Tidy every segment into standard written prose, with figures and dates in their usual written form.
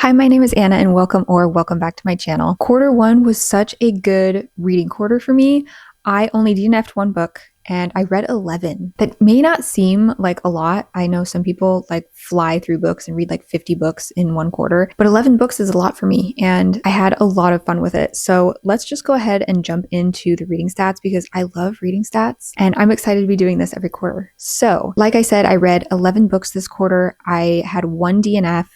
Hi, my name is Anna and welcome back to my channel. Quarter one was such a good reading quarter for me. I only DNF'd one book and I read 11. That may not seem like a lot. I know some people like fly through books and read like 50 books in one quarter, but 11 books is a lot for me and I had a lot of fun with it. So let's just go ahead and jump into the reading stats because I love reading stats and I'm excited to be doing this every quarter. So like I said, I read 11 books this quarter. I had one DNF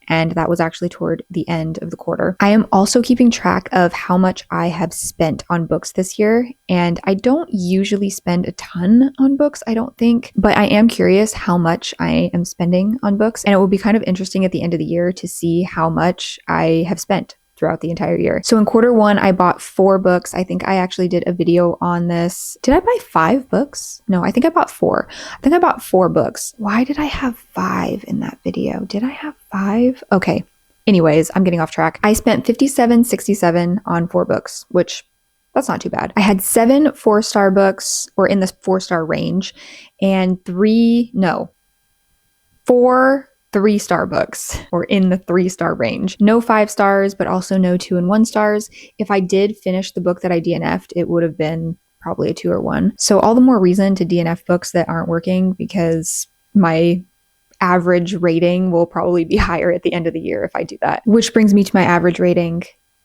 and that was actually toward the end of the quarter. I am also keeping track of how much I have spent on books this year, and I don't usually spend a ton on books, I don't think, but I am curious how much I am spending on books, and it will be kind of interesting at the end of the year to see how much I have spent throughout the entire year. So in quarter one, I bought 4 books. I think I actually did a video on this. Did I buy 5 books? No, I think I bought 4. I think I bought 4 books. Why did I have 5 in that video? Did I have 5? Okay. Anyways, I'm getting off track. I spent $57.67 on 4 books, which that's not too bad. I had 7 4-star books, or in the 4-star range, and 4 3-star books, or in the 3-star range. No 5 stars, but also no 2 and 1 stars. If I did finish the book that I DNF'd, it would have been probably a 2 or 1. So all the more reason to DNF books that aren't working because my average rating will probably be higher at the end of the year if I do that. Which brings me to my average rating,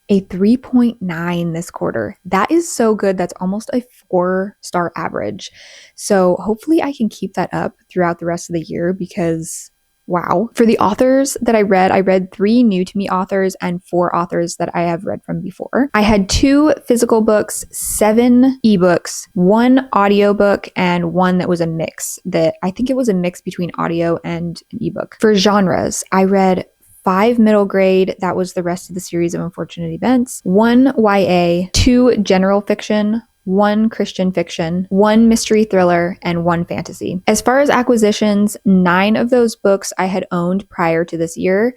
a 3.9 this quarter. That is so good. That's almost a 4-star average. So hopefully I can keep that up throughout the rest of the year because wow. For the authors that I read 3 new to me authors and 4 authors that I have read from before. I had 2 physical books, 7 ebooks, 1 audiobook, and 1 that was a mix. That I think it was a mix between audio and an ebook. For genres, I read 5 middle grade, that was the rest of the series of Unfortunate Events, 1 YA, 2 general fiction, 1 Christian fiction, 1 mystery thriller, and 1 fantasy. As far as acquisitions, 9 of those books I had owned prior to this year.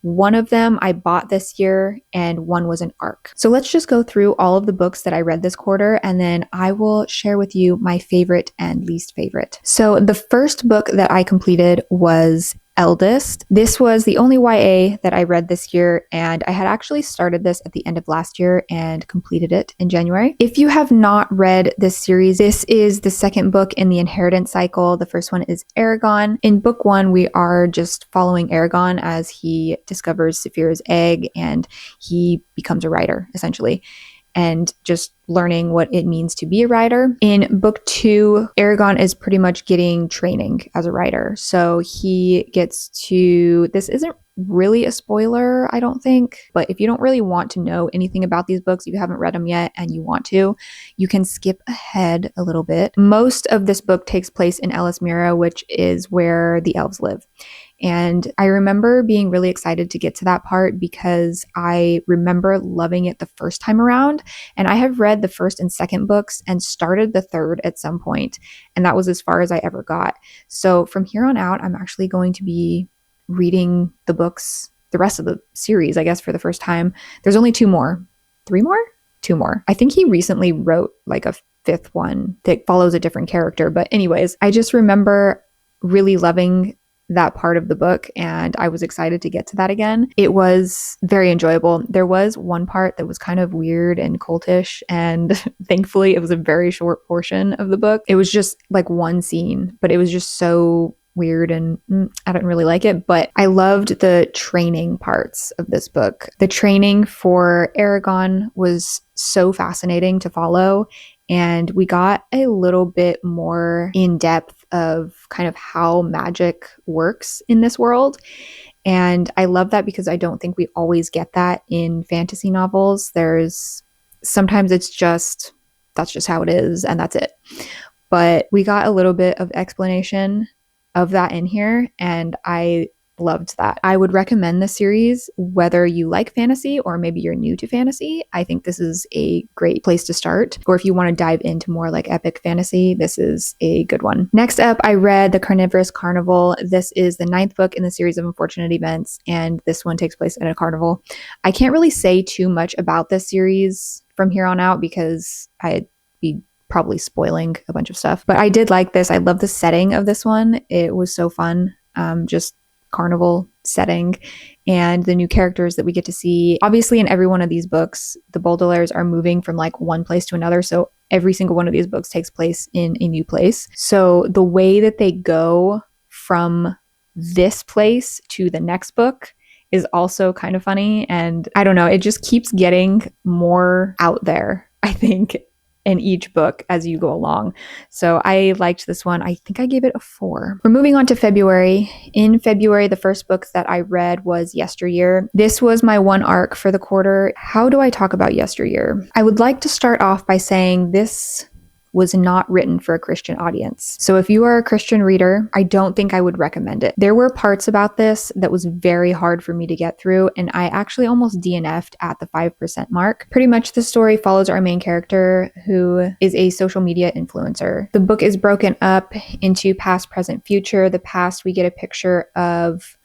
1 of them I bought this year, and 1 was an ARC. So let's just go through all of the books that I read this quarter, and then I will share with you my favorite and least favorite. So the first book that I completed was Eldest. This was the only YA that I read this year, and I had actually started this at the end of last year and completed it in January. If you have not read this series, this is the second book in the inheritance cycle. The first one is Aragon. In book 1, we are just following Aragon as he discovers Saphira's egg and he becomes a writer, essentially, and just learning what it means to be a writer. In book 2, Aragon is pretty much getting training as a writer. So he gets to, this isn't really a spoiler, I don't think, but if you don't really want to know anything about these books, you haven't read them yet and you want to, you can skip ahead a little bit. Most of this book takes place in Eldest, which is where the elves live. And I remember being really excited to get to that part because I remember loving it the first time around. And I have read the first and second books and started the third at some point, and that was as far as I ever got. So from here on out, I'm actually going to be reading the books, the rest of the series, I guess, for the first time. There's only 2 more. 3 more? 2 more. I think he recently wrote like a 5th one that follows a different character. But anyways, I just remember really loving that part of the book, and I was excited to get to that again. It was very enjoyable. There was one part that was kind of weird and cultish, and thankfully it was a very short portion of the book. It was just like one scene, but it was just so weird and I didn't really like it, but I loved the training parts of this book. The training for Aragon was so fascinating to follow, and we got a little bit more in depth of kind of how magic works in this world. And I love that because I don't think we always get that in fantasy novels. Sometimes it's just, that's just how it is and that's it. But we got a little bit of explanation of that in here, and I loved that. I would recommend this series whether you like fantasy or maybe you're new to fantasy. I think this is a great place to start. Or if you want to dive into more like epic fantasy, this is a good one. Next up, I read The Carnivorous Carnival. This is the 9th book in the series of Unfortunate Events, and this one takes place at a carnival. I can't really say too much about this series from here on out because I'd be probably spoiling a bunch of stuff. But I did like this. I love the setting of this one. It was so fun. Just carnival setting and the new characters that we get to see. Obviously, in every one of these books, the Baudelaires are moving from like one place to another. So every single one of these books takes place in a new place. So the way that they go from this place to the next book is also kind of funny. And I don't know, it just keeps getting more out there, I think, in each book as you go along. So I liked this one. I think I gave it a 4. We're moving on to February. In February, the first book that I read was Yesteryear. This was my one arc for the quarter. How do I talk about Yesteryear? I would like to start off by saying this was not written for a Christian audience. So if you are a Christian reader, I don't think I would recommend it. There were parts about this that was very hard for me to get through, and I actually almost DNF'd at the 5% mark. Pretty much the story follows our main character, who is a social media influencer. The book is broken up into past, present, future. The past, we get a picture of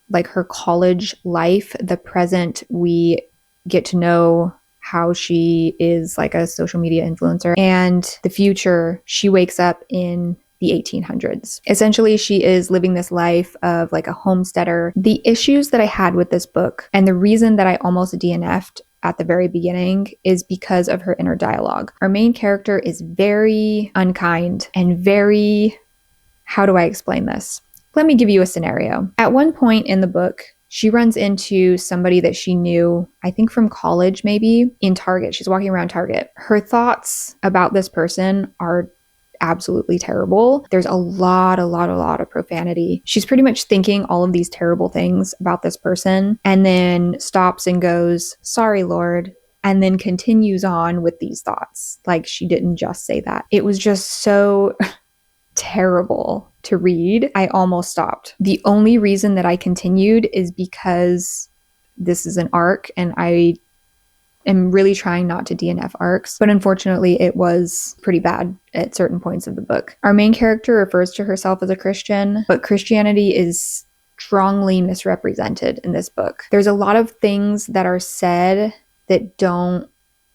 like her college life. The present, we get to know how she is like a social media influencer. And the future, she wakes up in the 1800s. Essentially, she is living this life of like a homesteader. The issues that I had with this book, and the reason that I almost DNF'd at the very beginning, is because of her inner dialogue. Our main character is very unkind and very, how do I explain this? Let me give you a scenario. At one point in the book, she runs into somebody that she knew, I think from college maybe, in Target. She's walking around Target. Her thoughts about this person are absolutely terrible. There's a lot of profanity. She's pretty much thinking all of these terrible things about this person, and then stops and goes, "Sorry, Lord," and then continues on with these thoughts. Like she didn't just say that. It was just so terrible to read. I almost stopped. The only reason that I continued is because this is an arc, and I am really trying not to DNF arcs, but unfortunately it was pretty bad at certain points of the book. Our main character refers to herself as a Christian, but Christianity is strongly misrepresented in this book. There's a lot of things that are said that don't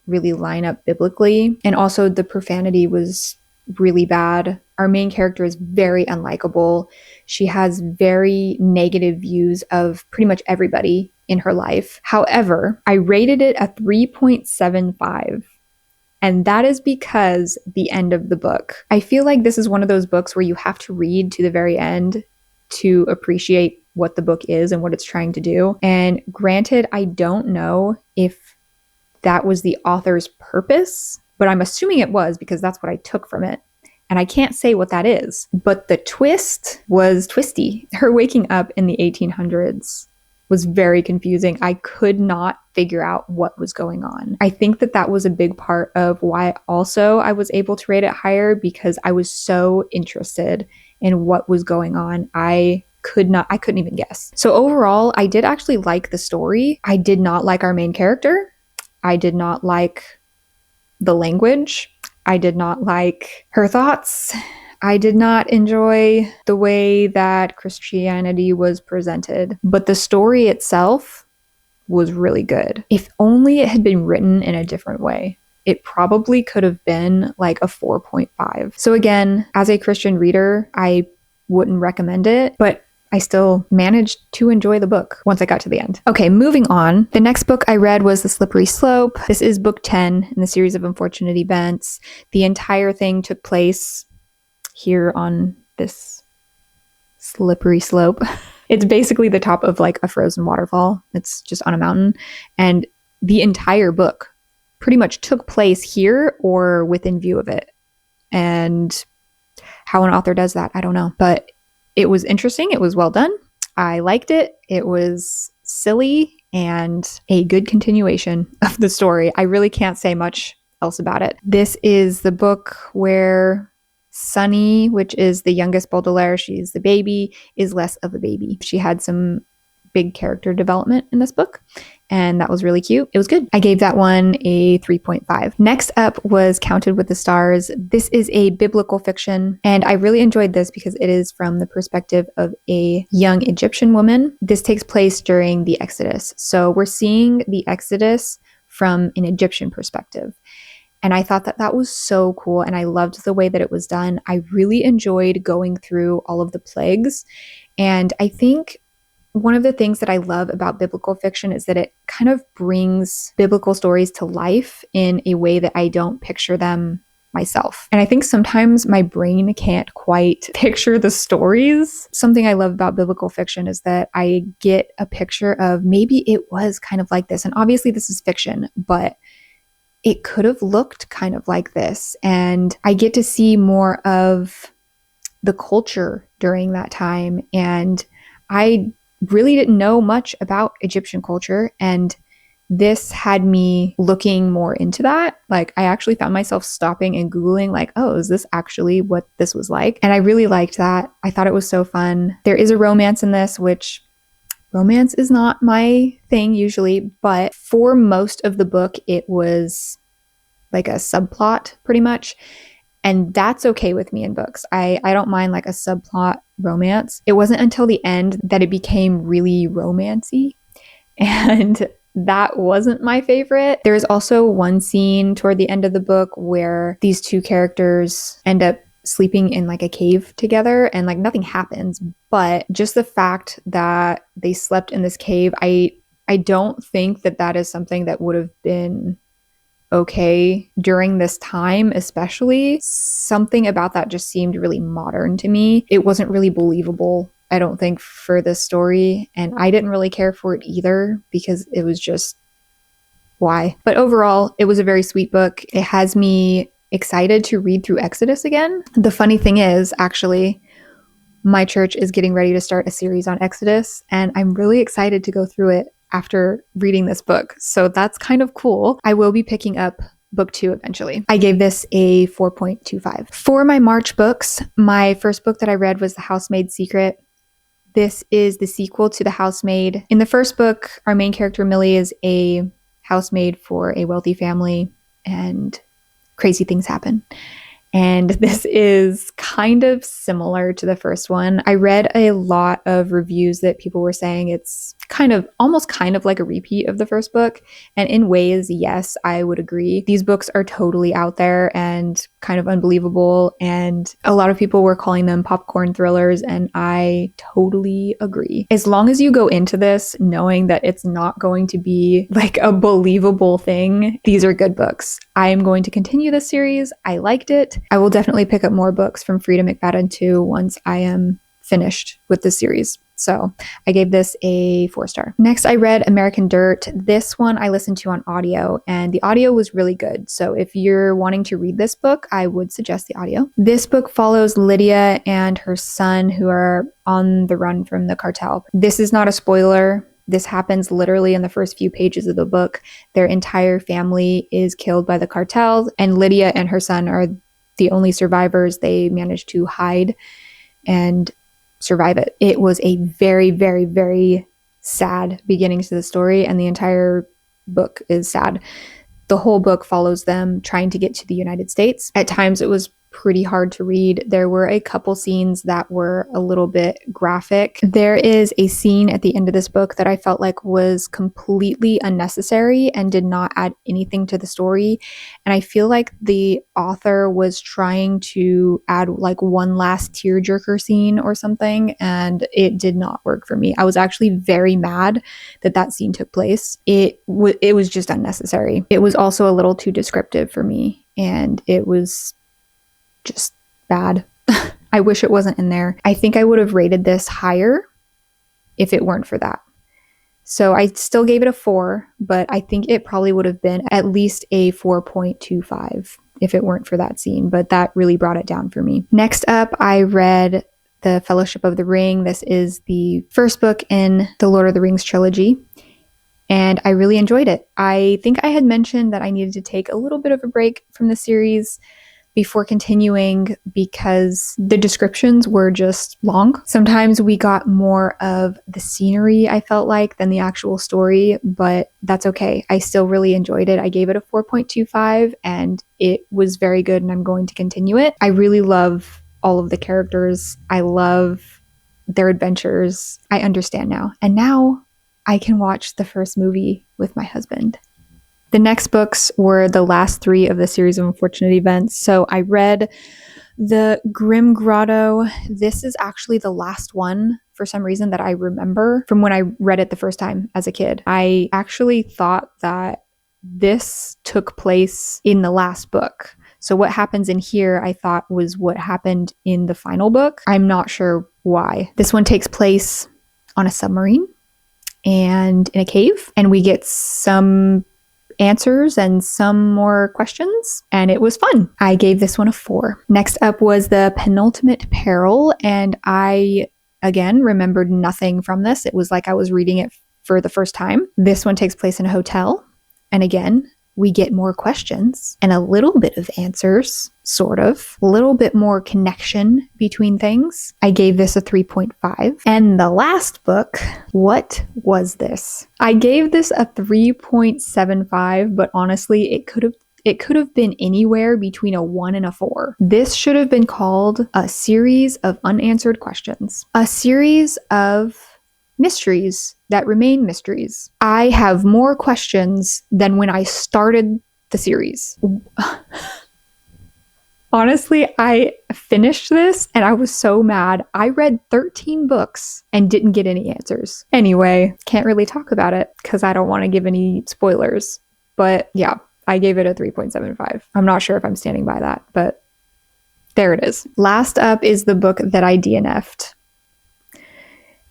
really line up biblically, and also the profanity was really bad. Our main character is very unlikable. She has very negative views of pretty much everybody in her life. However, I rated it a 3.75. And that is because the end of the book. I feel like this is one of those books where you have to read to the very end to appreciate what the book is and what it's trying to do. And granted, I don't know if that was the author's purpose, but I'm assuming it was because that's what I took from it. And I can't say what that is. But the twist was twisty. Her waking up in the 1800s was very confusing. I could not figure out what was going on. I think that that was a big part of why also I was able to rate it higher, because I was so interested in what was going on. I couldn't even guess. So overall, I did actually like the story. I did not like our main character. I did not like the language. I did not like her thoughts. I did not enjoy the way that Christianity was presented, but the story itself was really good. If only it had been written in a different way, it probably could have been like a 4.5. So again, as a Christian reader, I wouldn't recommend it, but I still managed to enjoy the book once I got to the end. Okay, moving on. The next book I read was The Slippery Slope. This is book 10 in the series of unfortunate events. The entire thing took place here on this slippery slope. It's basically the top of like a frozen waterfall. It's just on a mountain. And the entire book pretty much took place here or within view of it. And how an author does that, I don't know. But it was interesting. It was well done. I liked it. It was silly and a good continuation of the story. I really can't say much else about it. This is the book where Sunny, which is the youngest Baudelaire, she's the baby, is less of a baby. She had some big character development in this book, and that was really cute. It was good. I gave that one a 3.5. Next up was Counted with the Stars. This is a biblical fiction, and I really enjoyed this because it is from the perspective of a young Egyptian woman. This takes place during the Exodus. So we're seeing the Exodus from an Egyptian perspective. And I thought that that was so cool, and I loved the way that it was done. I really enjoyed going through all of the plagues, and I think one of the things that I love about biblical fiction is that it kind of brings biblical stories to life in a way that I don't picture them myself. And I think sometimes my brain can't quite picture the stories. Something I love about biblical fiction is that I get a picture of maybe it was kind of like this. And obviously this is fiction, but it could have looked kind of like this. And I get to see more of the culture during that time. And I really didn't know much about Egyptian culture, and this had me looking more into that. Like, I actually found myself stopping and Googling, like, oh, is this actually what this was like? And I really liked that. I thought it was so fun. There is a romance in this, which romance is not my thing usually, but for most of the book, it was like a subplot pretty much. And that's okay with me in books. I don't mind like a subplot romance. It wasn't until the end that it became really romancy. And that wasn't my favorite. There's also one scene toward the end of the book where these two characters end up sleeping in like a cave together and like nothing happens. But just the fact that they slept in this cave, I don't think that that is something that would have been okay during this time, especially. Something about that just seemed really modern to me. It wasn't really believable, I don't think, for this story, and I didn't really care for it either because it was just, why? But overall, it was a very sweet book. It has me excited to read through Exodus again. The funny thing is, actually, my church is getting ready to start a series on Exodus, and I'm really excited to go through it after reading this book. So that's kind of cool. I will be picking up book 2 eventually. I gave this a 4.25. For my March books, my first book that I read was The Housemaid's Secret. This is the sequel to The Housemaid. In the first book, our main character Millie is a housemaid for a wealthy family, and crazy things happen. And this is kind of similar to the first one. I read a lot of reviews that people were saying it's almost kind of like a repeat of the first book. And in ways, yes, I would agree. These books are totally out there and kind of unbelievable. And a lot of people were calling them popcorn thrillers. And I totally agree. As long as you go into this knowing that it's not going to be like a believable thing, these are good books. I am going to continue this series. I liked it. I will definitely pick up more books from Frida McFadden too once I am finished with this series. So I gave this a 4-star. Next, I read American Dirt. This one I listened to on audio, and the audio was really good. So if you're wanting to read this book, I would suggest the audio. This book follows Lydia and her son who are on the run from the cartel. This is not a spoiler. This happens literally in the first few pages of the book. Their entire family is killed by the cartel, and Lydia and her son are the only survivors. They managed to hide and survive it. It was a very, very, very sad beginning to the story, and the entire book is sad. The whole book follows them trying to get to the United States. At times it was pretty hard to read. There were a couple scenes that were a little bit graphic. There is a scene at the end of this book that I felt like was completely unnecessary and did not add anything to the story. And I feel like the author was trying to add like one last tearjerker scene or something, and it did not work for me. I was actually very mad that that scene took place. It was just unnecessary. It was also a little too descriptive for me, and it was just bad. I wish it wasn't in there. I think I would have rated this higher if it weren't for that. So I still gave it a 4, but I think it probably would have been at least a 4.25 if it weren't for that scene, but that really brought it down for me. Next up, I read The Fellowship of the Ring. This is the first book in the Lord of the Rings trilogy, and I really enjoyed it. I think I had mentioned that I needed to take a little bit of a break from the series before continuing because the descriptions were just long. Sometimes we got more of the scenery, I felt like, than the actual story, but that's okay. I still really enjoyed it. I gave it a 4.25 and it was very good, and I'm going to continue it. I really love all of the characters. I love their adventures. I understand now. And now I can watch the first movie with my husband. The next books were the last 3 of the series of unfortunate events. So I read the Grim Grotto. This is actually the last one for some reason that I remember from when I read it the first time as a kid. I actually thought that this took place in the last book. So what happens in here, I thought was what happened in the final book. I'm not sure why. This one takes place on a submarine and in a cave, and we get some answers and some more questions, and it was fun. I gave this one a 4. Next up was the Penultimate Peril, and I, again, remembered nothing from this. It was like I was reading it for the first time. This one takes place in a hotel, and again, we get more questions and a little bit of answers, sort of. A little bit more connection between things. I gave this a 3.5. And the last book, what was this? I gave this a 3.75, but honestly, it could have been anywhere between a 1 and a 4. This should have been called A Series of Unanswered Questions. A series of mysteries that remain mysteries. I have more questions than when I started the series. Honestly, I finished this and I was so mad. I read 13 books and didn't get any answers. Anyway, can't really talk about it because I don't want to give any spoilers. But yeah, I gave it a 3.75. I'm not sure if I'm standing by that, but there it is. Last up is the book that I DNF'd.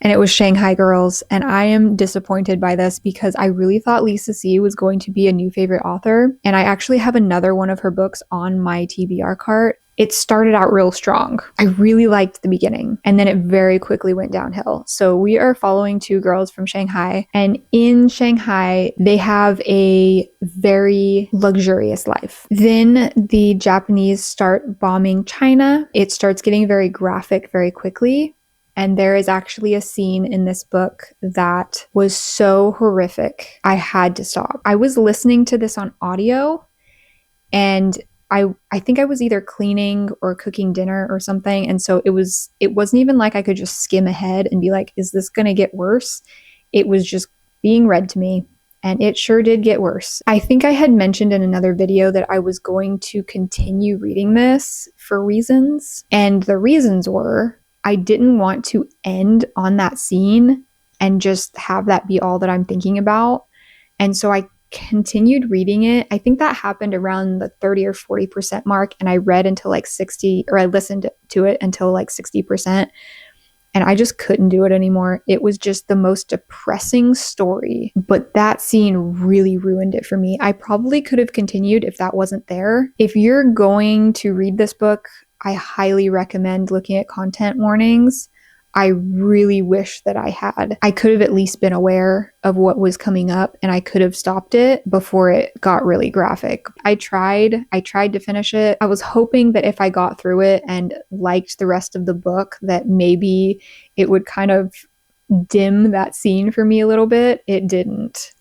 And it was Shanghai Girls, and I am disappointed by this because I really thought Lisa C. was going to be a new favorite author, and I actually have another one of her books on my TBR cart. It started out real strong. I really liked the beginning, and then it very quickly went downhill. So we are following 2 girls from Shanghai, and in Shanghai, they have a very luxurious life. Then the Japanese start bombing China. It starts getting very graphic very quickly. And there is actually a scene in this book that was so horrific, I had to stop. I was listening to this on audio, and I think I was either cleaning or cooking dinner or something. And so it wasn't even like I could just skim ahead and be like, is this going to get worse? It was just being read to me, and it sure did get worse. I think I had mentioned in another video that I was going to continue reading this for reasons. And the reasons were, I didn't want to end on that scene and just have that be all that I'm thinking about. And so I continued reading it. I think that happened around the 30 or 40% mark. And I read until like 60, or I listened to it until like 60%. And I just couldn't do it anymore. It was just the most depressing story. But that scene really ruined it for me. I probably could have continued if that wasn't there. If you're going to read this book, I highly recommend looking at content warnings. I really wish that I had. I could have at least been aware of what was coming up, and I could have stopped it before it got really graphic. I tried to finish it. I was hoping that if I got through it and liked the rest of the book, that maybe it would kind of dim that scene for me a little bit. It didn't.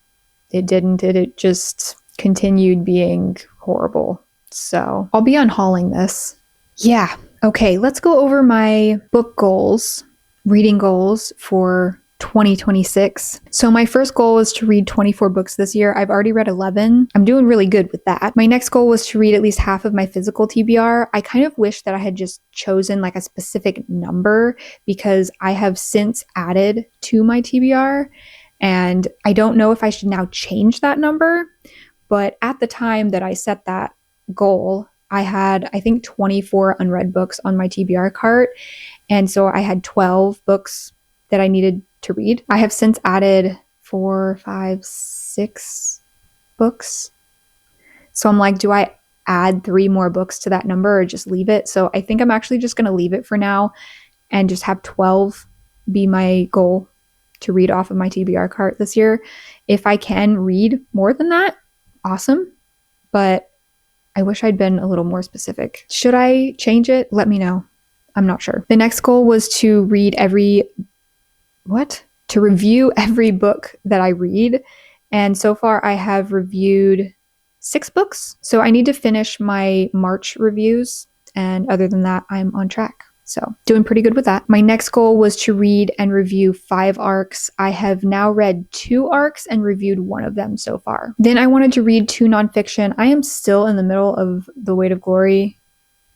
It just continued being horrible. So I'll be unhauling this. Yeah. Okay, let's go over my book goals, reading goals for 2026. So my first goal was to read 24 books this year. I've already read 11. I'm doing really good with that. My next goal was to read at least half of my physical TBR. I kind of wish that I had just chosen like a specific number because I have since added to my TBR, and I don't know if I should now change that number. But at the time that I set that goal, I had, I think, 24 unread books on my TBR cart. And so I had 12 books that I needed to read. I have since added 4, 5, 6 books. So I'm like, do I add 3 more books to that number or just leave it? So I think I'm actually just going to leave it for now and just have 12 be my goal to read off of my TBR cart this year. If I can read more than that, awesome. But I wish I'd been a little more specific. Should I change it? Let me know. I'm not sure. The next goal was to review every book that I read. And so far I have reviewed 6 books. So I need to finish my March reviews. And other than that, I'm on track. So doing pretty good with that. My next goal was to read and review 5 arcs. I have now read 2 arcs and reviewed 1 of them so far. Then I wanted to read 2 nonfiction. I am still in the middle of The Weight of Glory,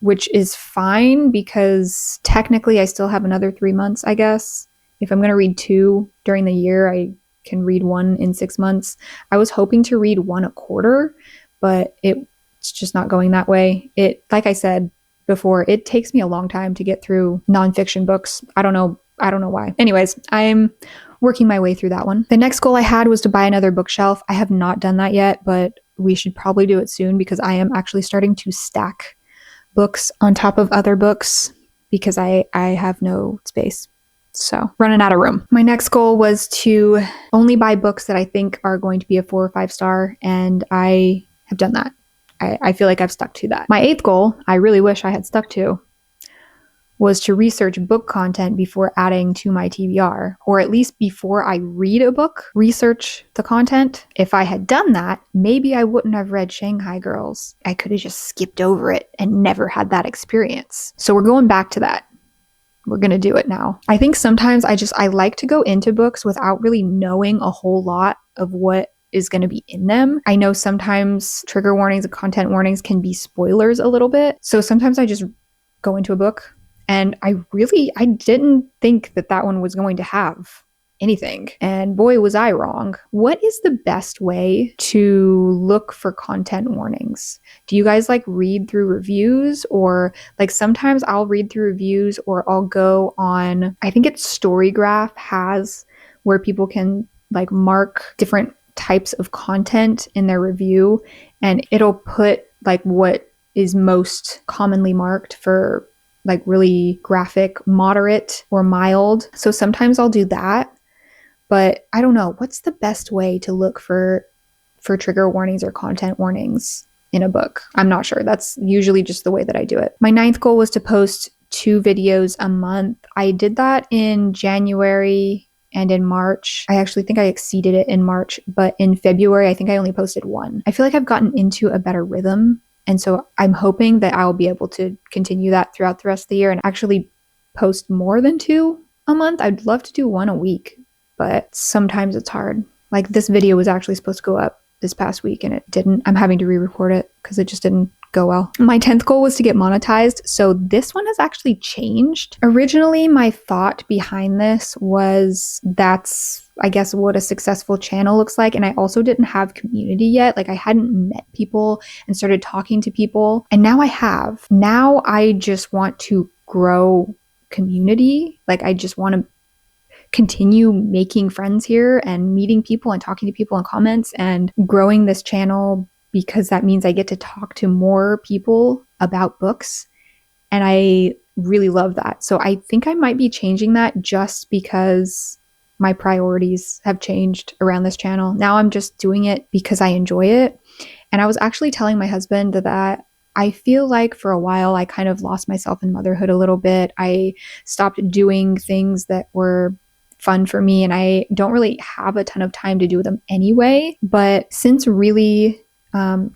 which is fine because technically I still have another 3 months, I guess. if I'm going to read 2 during the year, I can read 1 in 6 months. I was hoping to read 1 a quarter, but it's just not going that way. Like I said before, it takes me a long time to get through nonfiction books. I don't know why. Anyways, I'm working my way through that one. The next goal I had was to buy another bookshelf. I have not done that yet, but we should probably do it soon because I am actually starting to stack books on top of other books because I have no space. So running out of room. My next goal was to only buy books that I think are going to be a 4 or 5 star, and I have done that. I feel like I've stuck to that. My 8th goal, I really wish I had stuck to, was to research book content before adding to my TBR, or at least before I read a book, research the content. If I had done that, maybe I wouldn't have read Shanghai Girls. I could have just skipped over it and never had that experience. So we're going back to that. We're going to do it now. I think sometimes I like to go into books without really knowing a whole lot of what is going to be in them. I know sometimes trigger warnings and content warnings can be spoilers a little bit. So sometimes I just go into a book and I didn't think that one was going to have anything. And boy, was I wrong. What is the best way to look for content warnings? Do you guys read through reviews, or sometimes I'll read through reviews, or I'll go on, I think it's Storygraph has where people can mark different types of content in their review, and it'll put what is most commonly marked for really graphic, moderate, or mild. So sometimes I'll do that. But I don't know, what's the best way to look for trigger warnings or content warnings in a book? I'm not sure. That's usually just the way that I do it. My 9th goal was to post 2 videos a month. I did that in January and in March. I actually think I exceeded it in March, but in February, I think I only posted 1. I feel like I've gotten into a better rhythm. And so I'm hoping that I'll be able to continue that throughout the rest of the year and actually post more than 2 a month. I'd love to do 1 a week, but sometimes it's hard. This video was actually supposed to go up this past week and it didn't. I'm having to re-record it because it just didn't go well. My 10th goal was to get monetized. So this one has actually changed. Originally, my thought behind this was that's, I guess, what a successful channel looks like. And I also didn't have community yet. I hadn't met people and started talking to people. And now I have. Now I just want to grow community. I just want to continue making friends here and meeting people and talking to people in comments and growing this channel, because that means I get to talk to more people about books. And I really love that. So I think I might be changing that just because my priorities have changed around this channel. Now I'm just doing it because I enjoy it. And I was actually telling my husband that I feel like for a while I kind of lost myself in motherhood a little bit. I stopped doing things that were fun for me, and I don't really have a ton of time to do them anyway. But since really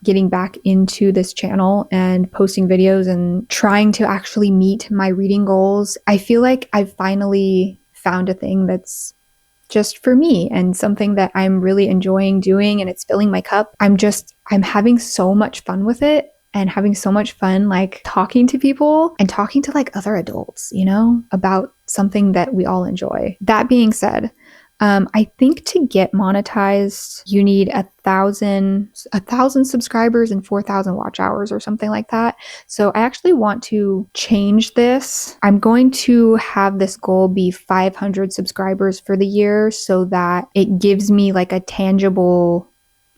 getting back into this channel and posting videos and trying to actually meet my reading goals, I feel like I've finally found a thing that's just for me and something that I'm really enjoying doing, and it's filling my cup. I'm having so much fun with it, and having so much fun talking to people and talking to other adults, about something that we all enjoy. That being said, I think to get monetized, you need 1,000 subscribers and 4,000 watch hours or something like that. So I actually want to change this. I'm going to have this goal be 500 subscribers for the year so that it gives me a tangible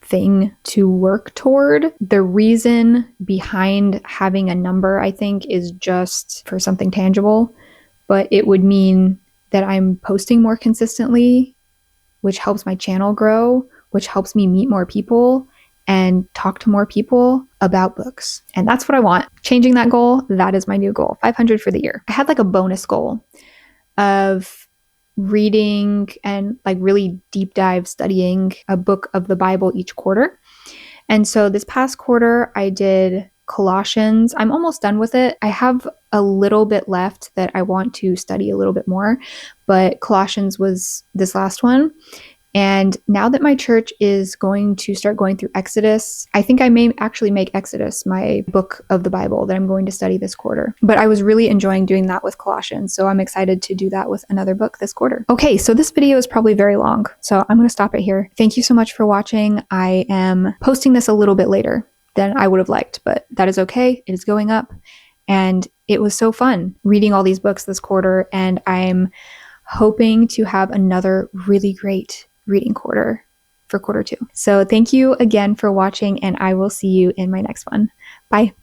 thing to work toward. The reason behind having a number, I think, is just for something tangible, but it would mean that I'm posting more consistently, which helps my channel grow, which helps me meet more people and talk to more people about books. And that's what I want. Changing that goal, that is my new goal, 500 for the year. I had a bonus goal of reading and really deep dive studying a book of the Bible each quarter. And so this past quarter, I did Colossians. I'm almost done with it. I have a little bit left that I want to study a little bit more, but Colossians was this last one. And now that my church is going to start going through Exodus, I think I may actually make Exodus my book of the Bible that I'm going to study this quarter. But I was really enjoying doing that with Colossians, so I'm excited to do that with another book this quarter. Okay, so this video is probably very long, so I'm going to stop it here. Thank you so much for watching. I am posting this a little bit later than I would have liked, but that is okay. It is going up. And it was so fun reading all these books this quarter, and I'm hoping to have another really great reading quarter for quarter 2. So thank you again for watching, and I will see you in my next one. Bye.